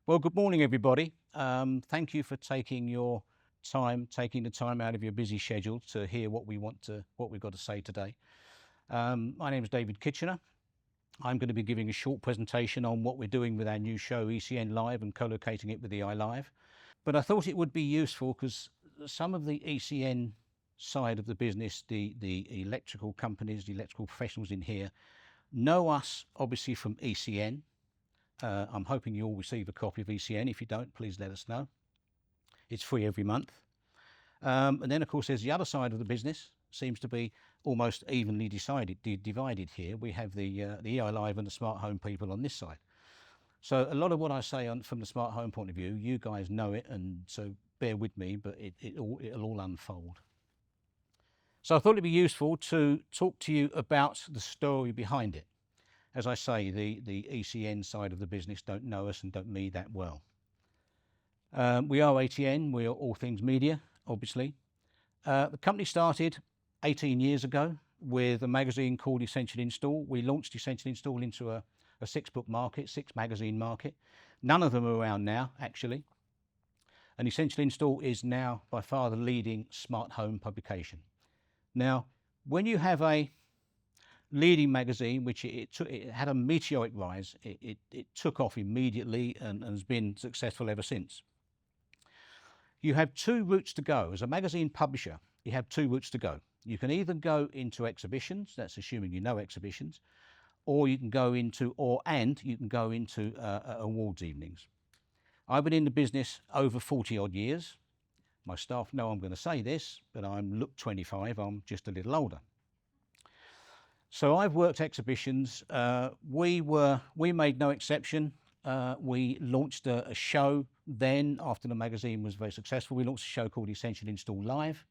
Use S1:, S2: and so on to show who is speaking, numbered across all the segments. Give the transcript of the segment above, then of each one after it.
S1: Well, good morning, everybody. Thank you for taking your time, taking the time out of your busy schedule to hear what we've got to say today. My name is David Kitchener. I'm going to be giving a short presentation on what we're doing with our new show, ECN Live, and co-locating it with EI Live. But I thought it would be useful because some of the ECN side of the business, the electrical companies, the electrical professionals in here, know us obviously from ECN. I'm hoping you all receive a copy of ECN. If you don't, please let us know. It's free every month. And then, of course, there's the other side of the business. Seems to be almost evenly divided here. We have the EI Live and the smart home people on this side. So a lot of what I say from the smart home point of view, you guys know it, and so bear with me, but it'll all unfold. So I thought it'd be useful to talk to you about the story behind it. As I say, the ECN side of the business don't know us and don't me that well. We are ATN, we are all things media, obviously. The company started 18 years ago with a magazine called Essential Install. We launched Essential Install into a 6-book market, 6 magazine market. None of them are around now, actually. And Essential Install is now by far the leading smart home publication. Now, when you have a leading magazine, which it had a meteoric rise, it took off immediately and has been successful ever since. You have 2 routes to go. As a magazine publisher, you have 2 routes to go. You can either go into exhibitions, that's assuming you know exhibitions, or you can go into, awards evenings. I've been in the business over 40 odd years. My staff know I'm going to say this, but I'm look 25, I'm just a little older. So I've worked exhibitions. We made no exception. We launched a show then, after the magazine was very successful. We launched a show called Essential Install Live.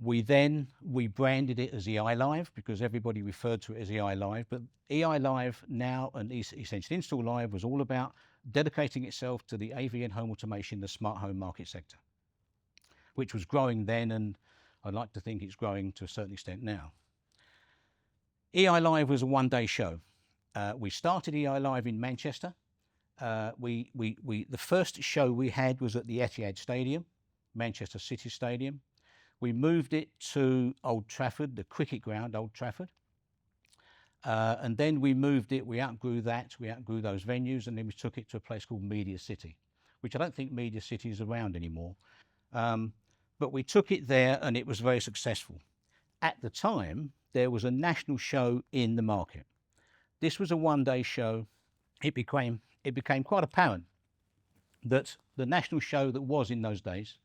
S1: We then rebranded it as EI Live because everybody referred to it as EI Live. But EI Live now and Essential Install Live was all about dedicating itself to the AV and home automation, the smart home market sector, which was growing then, and I'd like to think it's growing to a certain extent now. EI Live was a one-day show. We started EI Live in Manchester. The first show we had was at the Etihad Stadium, Manchester City Stadium. We moved it to Old Trafford, the cricket ground, Old Trafford. And then we moved it, we outgrew those venues, and then we took it to a place called Media City, which I don't think Media City is around anymore. But we took it there and it was very successful. At the time, there was a national show in the market. This was a one-day show. It became quite apparent that the national show that was in those days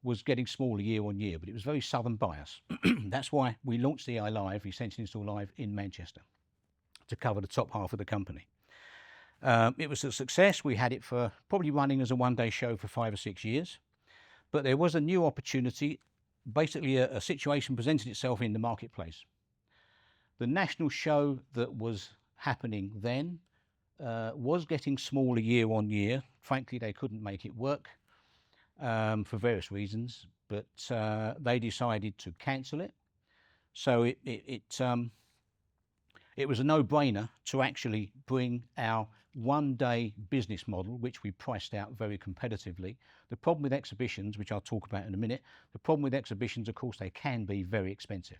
S1: was getting smaller year on year, but it was very southern bias. That's why we launched EI Live, Essential Install Live, in Manchester to cover the top half of the company. It was a success. We had it for probably running as a one-day show for 5 or 6 years, but there was a new opportunity. Basically, a situation presented itself in the marketplace. The national show that was happening then was getting smaller year on year. Frankly, they couldn't make it work for various reasons, but they decided to cancel it. So it was a no-brainer to actually bring our one-day business model, which we priced out very competitively. The problem with exhibitions, which I'll talk about in a minute, the problem with exhibitions, of course, they can be very expensive.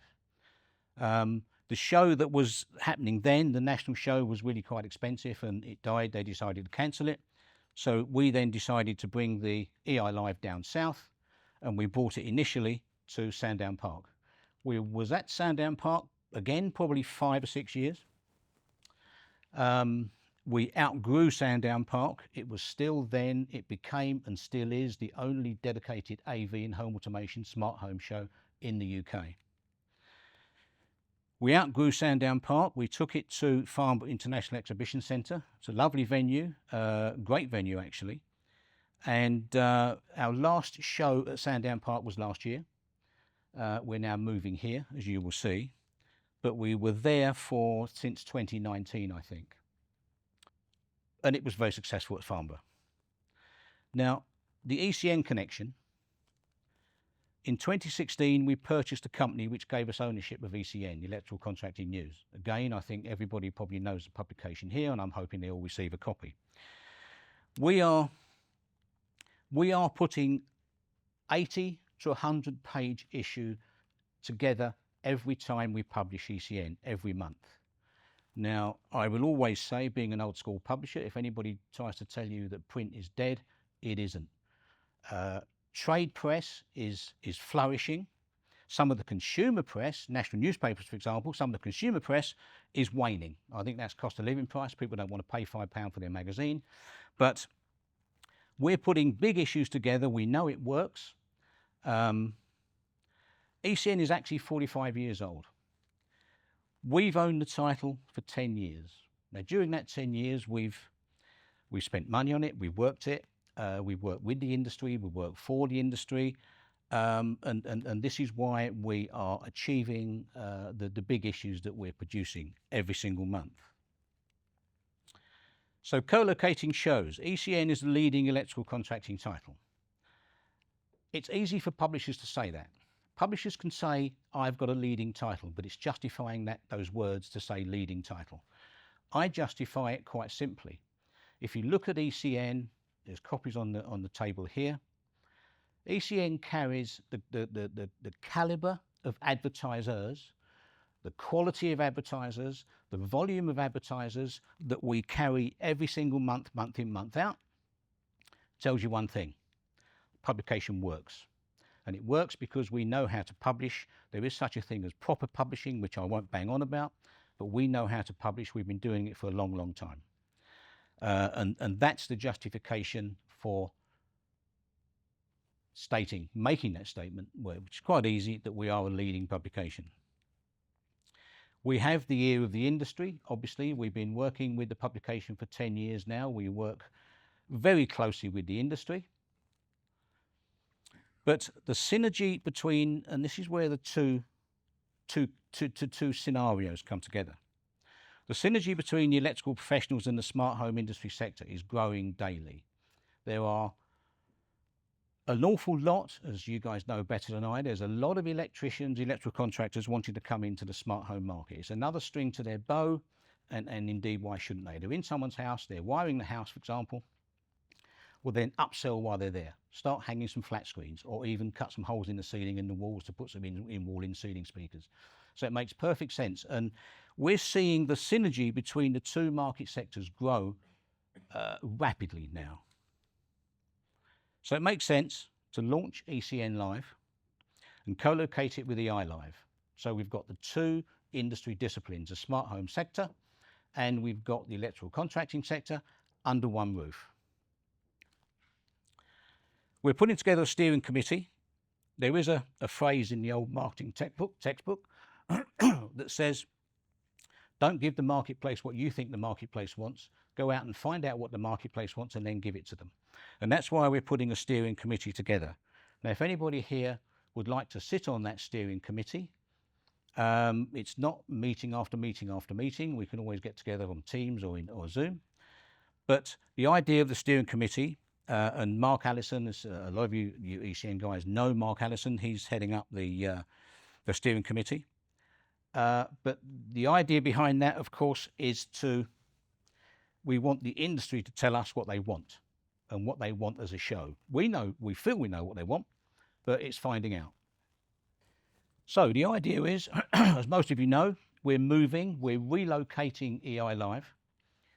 S1: The show that was happening then, the national show, was really quite expensive and it died. They decided to cancel it. So we then decided to bring the EI Live down south, and we brought it initially to Sandown Park. We was at Sandown Park, again, probably 5 or 6 years. We outgrew Sandown Park. It was still then, it became and still is the only dedicated AV and home automation smart home show in the UK. We outgrew Sandown Park. We took it to Farnborough International Exhibition Centre. It's a lovely venue, great venue actually. And our last show at Sandown Park was last year. We're now moving here, as you will see. But we were there since 2019, I think. And it was very successful at Farnborough. Now, the ECN connection. In 2016, we purchased a company which gave us ownership of ECN, Electrical Contracting News. Again, I think everybody probably knows the publication here, and I'm hoping they all receive a copy. We are putting 80 to 100 page issue together every time we publish ECN, every month. Now, I will always say, being an old school publisher, if anybody tries to tell you that print is dead, it isn't. Trade press is flourishing. Some of the consumer press, national newspapers, for example, some of the consumer press is waning. I think that's cost of living price. People don't want to pay £5 for their magazine. But we're putting big issues together. We know it works. ECN is actually 45 years old. We've owned the title for 10 years. Now, during that 10 years, we've spent money on it, we've worked it, we've worked with the industry, we've worked for the industry, and this is why we are achieving the big issues that we're producing every single month. So co-locating shows. ECN is the leading electrical contracting title. It's easy for publishers to say that. Publishers can say, I've got a leading title, but it's justifying those words to say leading title. I justify it quite simply. If you look at ECN, there's copies on the table here. ECN carries the caliber of advertisers, the quality of advertisers, the volume of advertisers that we carry every single month, month in, month out. Tells you one thing: publication works. And it works because we know how to publish. There is such a thing as proper publishing, which I won't bang on about, but we know how to publish. We've been doing it for a long, long time. And that's the justification for making that statement, which is quite easy, that we are a leading publication. We have the ear of the industry. Obviously, we've been working with the publication for 10 years now. We work very closely with the industry. But the synergy between, and this is where the two scenarios come together. The synergy between the electrical professionals and the smart home industry sector is growing daily. There are an awful lot, as you guys know better than I, there's a lot of electricians, electrical contractors wanting to come into the smart home market. It's another string to their bow, and indeed, why shouldn't they? They're in someone's house, they're wiring the house, for example. Well, then upsell while they're there. Start hanging some flat screens, or even cut some holes in the ceiling and the walls to put some in wall-in ceiling speakers. So it makes perfect sense. And we're seeing the synergy between the two market sectors grow rapidly now. So it makes sense to launch ECN Live and co-locate it with EI Live. So we've got the two industry disciplines, the smart home sector, and we've got the electrical contracting sector under one roof. We're putting together a steering committee. There is a phrase in the old marketing textbook that says, don't give the marketplace what you think the marketplace wants. Go out and find out what the marketplace wants and then give it to them. And that's why we're putting a steering committee together. Now, if anybody here would like to sit on that steering committee, it's not meeting after meeting after meeting. We can always get together on Teams or Zoom. But the idea of the steering committee, and Mark Allison, as a lot of you ECN guys know Mark Allison, he's heading up the steering committee. But the idea behind that, of course, is we want the industry to tell us what they want and what they want as a show. We feel we know what they want, but it's finding out. So the idea is, as most of you know, we're relocating EI Live.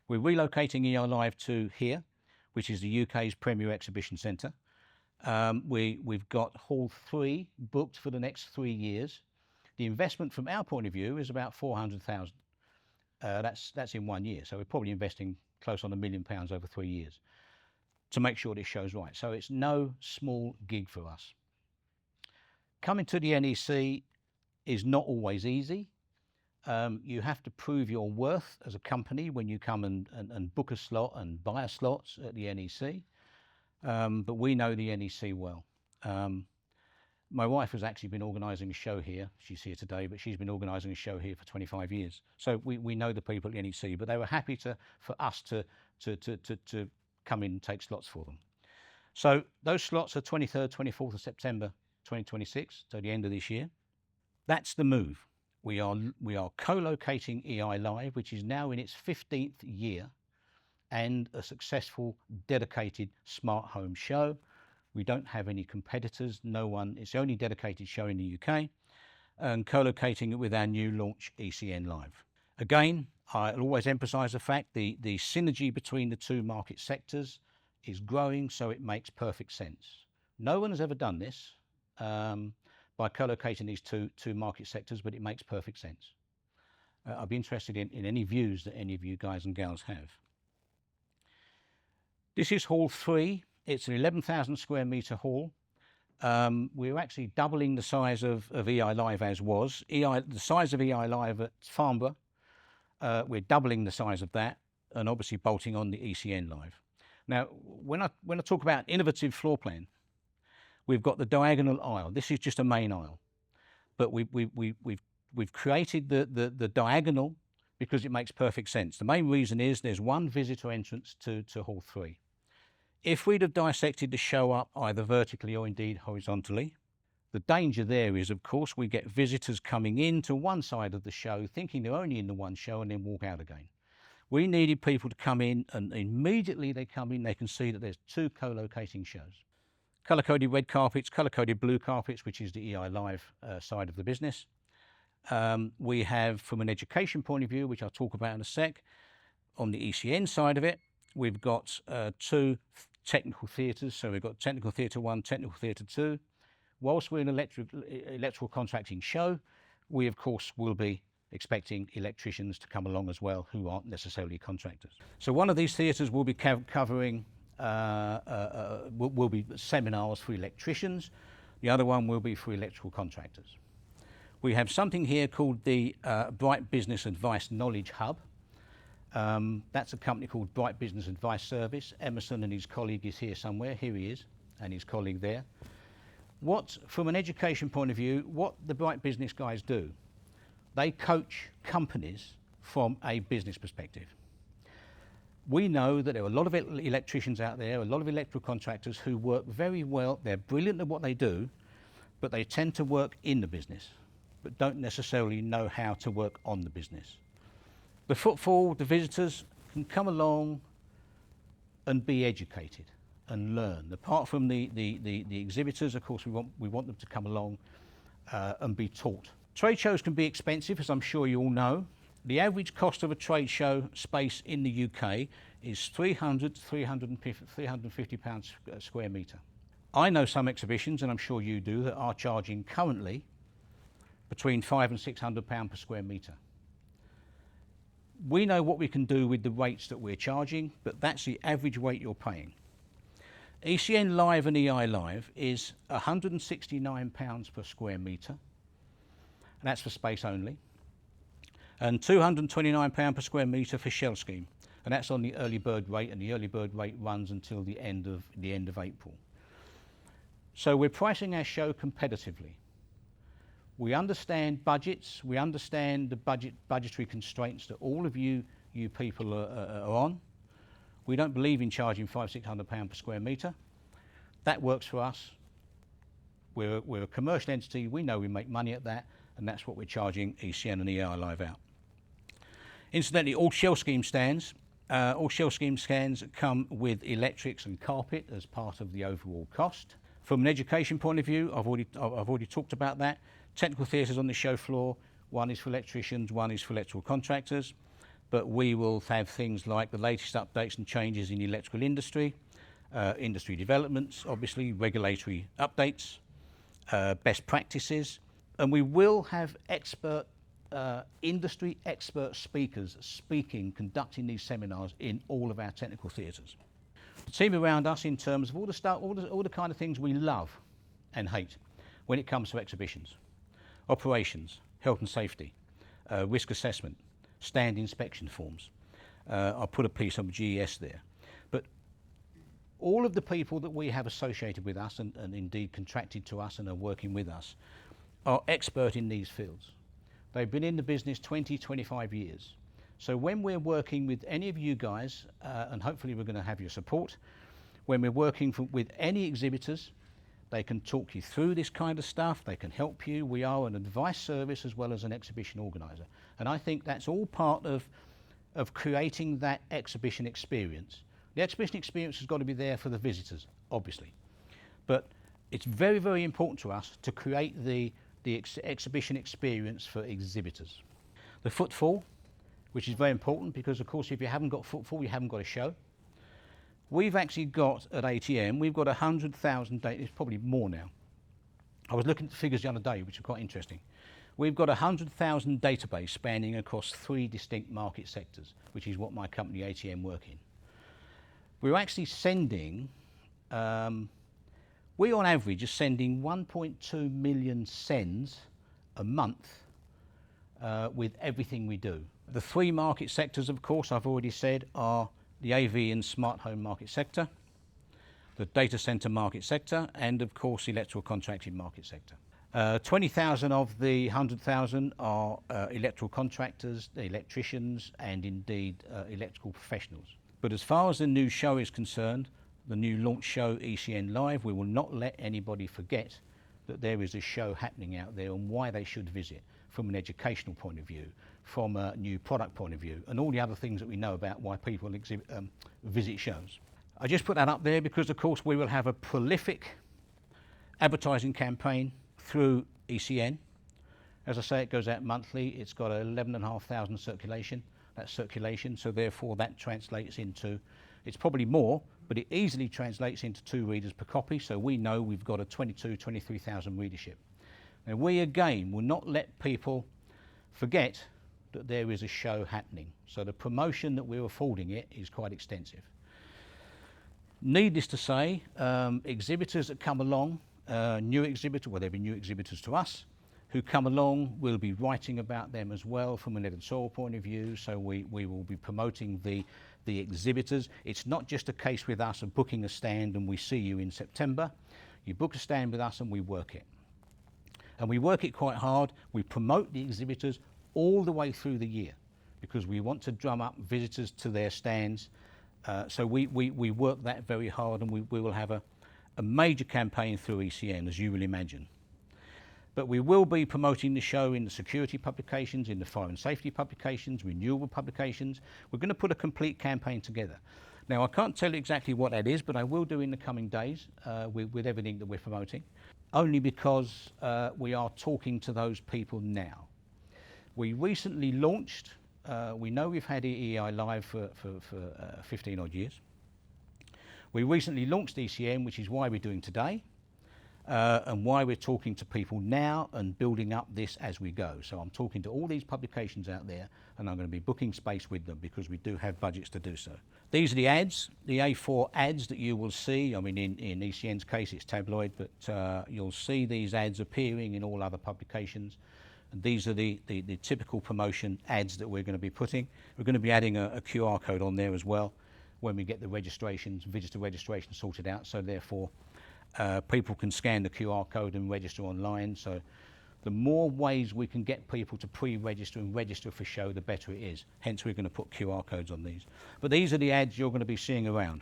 S1: We're relocating EI Live to here, which is the UK's premier exhibition centre. We've got Hall 3 booked for the next 3 years. The investment from our point of view is about 400,000. That's in 1 year, so we're probably investing close on £1 million over 3 years to make sure this show's right. So it's no small gig for us. Coming to the NEC is not always easy. You have to prove your worth as a company when you come and book a slot and buy a slot at the NEC. But we know the NEC well. My wife has actually been organising a show here. She's here today, but she's been organising a show here for 25 years. So we know the people at the NEC, but they were happy for us to come in and take slots for them. So those slots are 23rd, 24th of September 2026, so the end of this year. That's the move. We are co-locating EI Live, which is now in its 15th year, and a successful, dedicated smart home show. We don't have any competitors, no one, it's the only dedicated show in the UK, and co-locating it with our new launch ECN Live. Again, I'll always emphasise the fact the synergy between the two market sectors is growing, so it makes perfect sense. No one has ever done this by co-locating these two market sectors, but it makes perfect sense. I'd be interested in any views that any of you guys and gals have. This is Hall 3. It's an 11,000 square metre hall. We're actually doubling the size of EI Live as was. The size of EI Live at Farnborough, we're doubling the size of that, and obviously bolting on the ECN Live. Now, when I talk about innovative floor plan, we've got the diagonal aisle. This is just a main aisle, but we've created the diagonal because it makes perfect sense. The main reason is there's one visitor entrance to Hall 3. If we'd have dissected the show up either vertically or indeed horizontally, the danger there is, of course, we get visitors coming in to one side of the show thinking they're only in the one show and then walk out again. We needed people to come in, and immediately they come in, they can see that there's two co-locating shows. Colour-coded red carpets, colour-coded blue carpets, which is the EI Live side of the business. We have, from an education point of view, which I'll talk about in a sec, on the ECN side of it, we've got two technical theatres. So we've got Technical Theatre 1, Technical Theatre 2. Whilst we're an electrical contracting show, we of course will be expecting electricians to come along as well who aren't necessarily contractors. So one of these theatres will be covering will be seminars for electricians. The other one will be for electrical contractors. We have something here called the Bright Business Advice Knowledge Hub. That's a company called Bright Business Advice Service. Emerson and his colleague is here somewhere. Here he is, and his colleague there. From an education point of view, what the Bright Business guys do, they coach companies from a business perspective. We know that there are a lot of electricians out there, a lot of electrical contractors who work very well. They're brilliant at what they do, but they tend to work in the business, but don't necessarily know how to work on the business. The footfall, the visitors can come along and be educated and learn. Apart from the exhibitors, of course, we want them to come along and be taught. Trade shows can be expensive, as I'm sure you all know. The average cost of a trade show space in the UK is £300 to £350 a square metre. I know some exhibitions, and I'm sure you do, that are charging currently between £500 and £600 per square metre. We know what we can do with the rates that we're charging, but that's the average rate you're paying. ECN Live and EI Live is £169 per square metre, and that's for space only, and £229 per square metre for shell scheme, and that's on the early bird rate, and the early bird rate runs until the end of April. So we're pricing our show competitively. We understand budgets, we understand the budgetary constraints that all of you people are on. We don't believe in charging £500–600 per square metre. That works for us. We're a commercial entity, we know we make money at that, and that's what we're charging ECN and EI Live out. Incidentally, all shell scheme stands come with electrics and carpet as part of the overall cost. From an education point of view, I've already talked about that. Technical theatres on the show floor, one is for electricians, one is for electrical contractors, but we will have things like the latest updates and changes in the electrical industry, industry developments, obviously, regulatory updates, best practices, and we will have industry expert speakers conducting these seminars in all of our technical theatres. The team around us, in terms of all the kind of things we love and hate when it comes to exhibitions: operations, health and safety, risk assessment, stand inspection forms. I'll put a piece on GES there. But all of the people that we have associated with us and indeed contracted to us and are working with us are expert in these fields. They've been in the business 20, 25 years. So when we're working with any of you guys, and hopefully we're going to have your support, when we're working with any exhibitors, they can talk you through this kind of stuff, they can help you. We are an advice service as well as an exhibition organiser. And I think that's all part of of creating that exhibition experience. The exhibition experience has got to be there for the visitors, obviously, but it's very, very important to us to create the exhibition experience for exhibitors. The footfall, which is very important, because of course if you haven't got footfall, you haven't got a show. We've actually got at ATM, we've got 100,000 data, it's probably more now. I was looking at the figures the other day, which are quite interesting. We've got 100,000 database spanning across 3 distinct market sectors, which is what my company ATM work in. We're actually sending, we on average are sending 1.2 million sends a month with everything we do. The 3 market sectors, of course, I've already said, are the AV and smart home market sector, the data center market sector, and of course, electrical contracting market sector. 20,000 of the 100,000 are electrical contractors, electricians, and indeed electrical professionals. But as far as the new show is concerned, the new launch show ECN Live, we will not let anybody forget that there is a show happening out there and why they should visit from an educational point of view, from a new product point of view, and all the other things that we know about why people visit shows. I just put that up there because, of course, we will have a prolific advertising campaign through ECN. As I say, it goes out monthly. It's got 11,500 circulation. That's circulation, so therefore that translates into, it's probably more, but it easily translates into 2 readers per copy, so we know we've got a 23,000 readership. Now we again will not let people forget that there is a show happening, so the promotion that we're affording it is quite extensive. Needless to say, exhibitors that come along, new exhibitors, well, they'll be new exhibitors to us, who come along, we'll be writing about them as well from an editorial point of view, so we will be promoting the exhibitors. It's not just a case with us of booking a stand and we see you in September. You book a stand with us and we work it. And we work it quite hard. We promote the exhibitors all the way through the year because we want to drum up visitors to their stands. So we work that very hard, and we will have a major campaign through ECN, as you will imagine. But we will be promoting the show in the security publications, in the fire and safety publications, renewable publications. We're going to put a complete campaign together. Now, I can't tell you exactly what that is, but I will do in the coming days with everything that we're promoting, only because we are talking to those people now. We recently launched, we know we've had EEI Live for 15 odd years. We recently launched ECN, which is why we're doing today. And why we're talking to people now and building up this as we go. So I'm talking to all these publications out there, and I'm going to be booking space with them because we do have budgets to do so. These are the ads, the A4 ads that you will see. I mean, in ECN's case, it's tabloid, but you'll see these ads appearing in all other publications. And these are the typical promotion ads that we're going to be putting. We're going to be adding a QR code on there as well when we get the registrations, visitor registration sorted out. So therefore, people can scan the QR code and register online. So the more ways we can get people to pre-register and register for show, the better it is. Hence, we're going to put QR codes on these. But these are the ads you're going to be seeing around.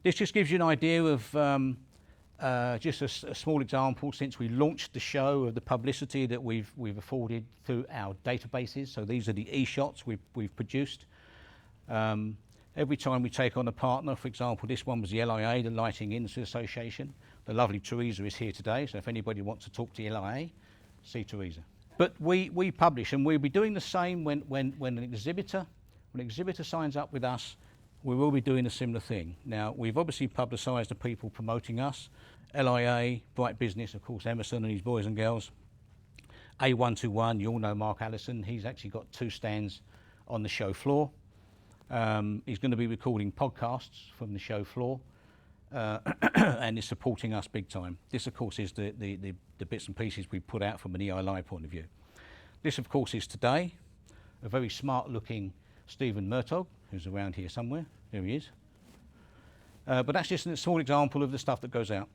S1: This just gives you an idea of just a small example since we launched the show of the publicity that we've afforded through our databases. So these are the e-shots we've produced. Every time we take on a partner, for example, this one was the LIA, the Lighting Industry Association. The lovely Teresa is here today, so if anybody wants to talk to LIA, see Teresa. But we publish, and we'll be doing the same when an exhibitor signs up with us, we will be doing a similar thing. Now, we've obviously publicised the people promoting us, LIA, Bright Business, of course, Emerson and his boys and girls. A121, you all know Mark Allison, he's actually got 2 stands on the show floor. He's going to be recording podcasts from the show floor and is supporting us big time. This, of course, is the bits and pieces we put out from an EI Live point of view. This, of course, is today, a very smart-looking Stephen Murtaugh, who's around here somewhere. There he is. But that's just a small example of the stuff that goes out.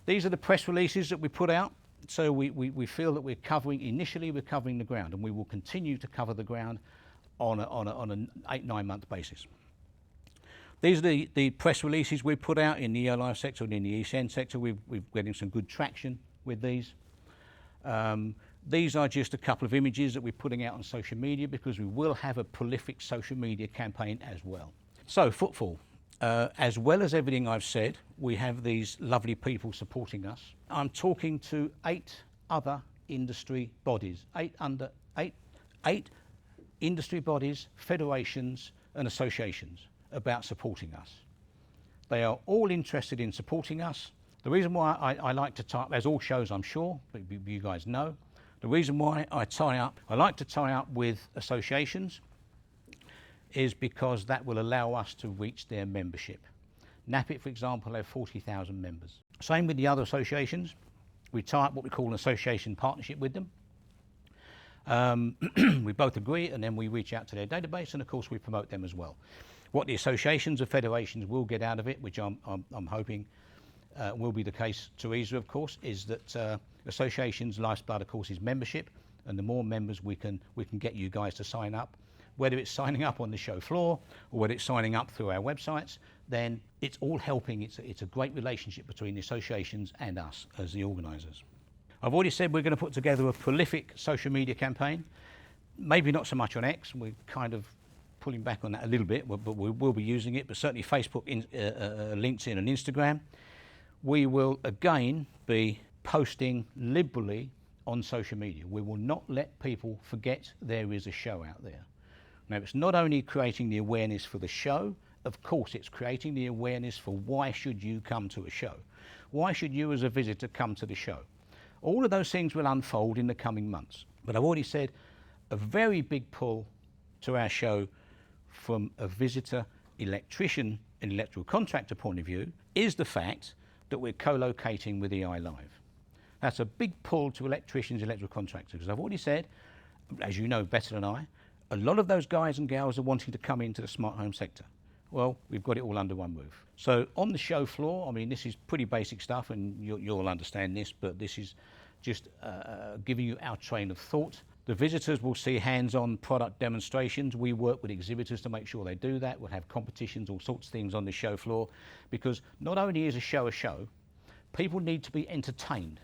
S1: These are the press releases that we put out. So we feel that we're covering the ground, and we will continue to cover the ground on an 8-9 month basis. These are the press releases we put out in the EI Live sector and in the ECN sector. We're getting some good traction with these. These are just a couple of images that we're putting out on social media, because we will have a prolific social media campaign as well. So footfall, as well as everything I've said, we have these lovely people supporting us. I'm talking to 8 other industry bodies, eight industry bodies, federations and associations about supporting us. They are all interested in supporting us. The reason why I like to tie up, as all shows I'm sure, but you guys know, the reason why I like to tie up with associations is because that will allow us to reach their membership. NAPIT, for example, have 40,000 members. Same with the other associations. We tie up what we call an association partnership with them. We both agree, and then we reach out to their database, and of course we promote them as well. What the associations or federations will get out of it, which I'm hoping will be the case, Teresa, of course, is that associations' lifeblood, of course, is membership, and the more members we can get you guys to sign up, whether it's signing up on the show floor or whether it's signing up through our websites, then it's all helping. It's a great relationship between the associations and us as the organisers. I've already said we're going to put together a prolific social media campaign, maybe not so much on X, we're kind of pulling back on that a little bit, but we will be using it, but certainly Facebook, LinkedIn and Instagram. We will again be posting liberally on social media. We will not let people forget there is a show out there. Now, it's not only creating the awareness for the show, of course it's creating the awareness for why should you come to a show. Why should you as a visitor come to the show? All of those things will unfold in the coming months. But I've already said a very big pull to our show from a visitor, electrician and electrical contractor point of view is the fact that we're co-locating with EI Live. That's a big pull to electricians, electrical contractors, because I've already said, as you know better than I, a lot of those guys and gals are wanting to come into the smart home sector. Well, we've got it all under one roof. So on the show floor, I mean, this is pretty basic stuff, and you'll understand this, but this is just giving you our train of thought. The visitors will see hands-on product demonstrations. We work with exhibitors to make sure they do that. We'll have competitions, all sorts of things on the show floor, because not only is a show, people need to be entertained.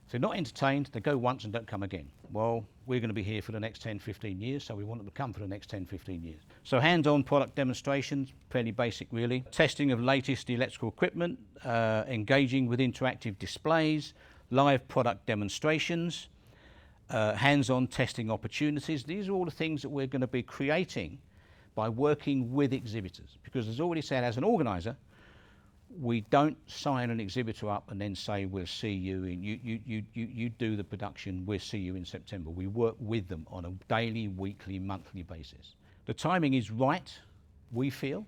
S1: If they're not entertained, they go once and don't come again. Well, we're going to be here for the next 10, 15 years, so we want them to come for the next 10, 15 years. So hands-on product demonstrations, fairly basic really. Testing of latest electrical equipment, engaging with interactive displays, live product demonstrations, hands-on testing opportunities. These are all the things that we're going to be creating by working with exhibitors. Because as already said, as an organiser, we don't sign an exhibitor up and then say, we'll see you in, you do the production, we'll see you in September. We work with them on a daily, weekly, monthly basis. The timing is right, we feel,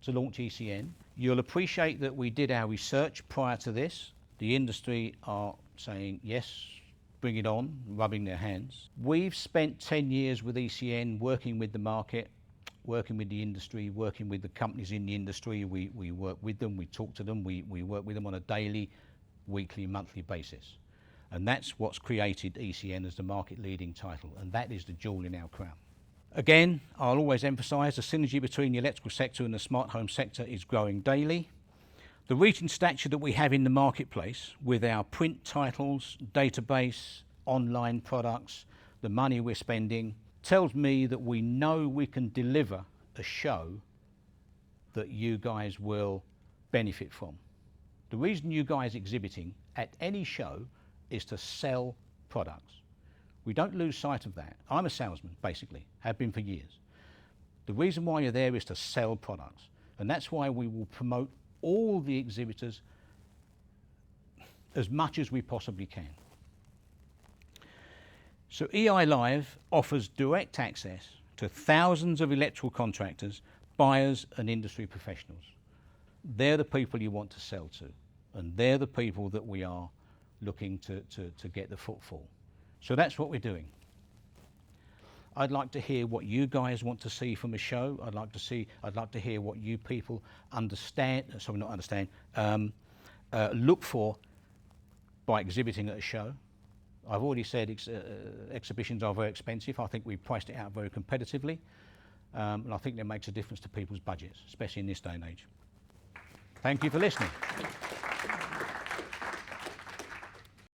S1: to launch ECN. You'll appreciate that we did our research prior to this. The industry are saying, yes, bring it on, rubbing their hands. We've spent 10 years with ECN working with the market, working with the industry, working with the companies in the industry. We work with them, we talk to them, we work with them on a daily, weekly, monthly basis. And that's what's created ECN as the market leading title, and that is the jewel in our crown. Again, I'll always emphasise the synergy between the electrical sector and the smart home sector is growing daily. The reach and stature that we have in the marketplace with our print titles, database, online products, the money we're spending, tells me that we know we can deliver a show that you guys will benefit from. The reason you guys exhibiting at any show is to sell products. We don't lose sight of that. I'm a salesman, basically, have been for years. The reason why you're there is to sell products, and that's why we will promote all the exhibitors as much as we possibly can. So EI Live offers direct access to thousands of electrical contractors, buyers and industry professionals. They're the people you want to sell to, and they're the people that we are looking to get the footfall. So that's what we're doing. I'd like to hear what you guys want to see from a show. I'd like to hear what you people look for by exhibiting at a show. I've already said exhibitions are very expensive. I think we priced it out very competitively, and I think that makes a difference to people's budgets, especially in this day and age. Thank you for listening.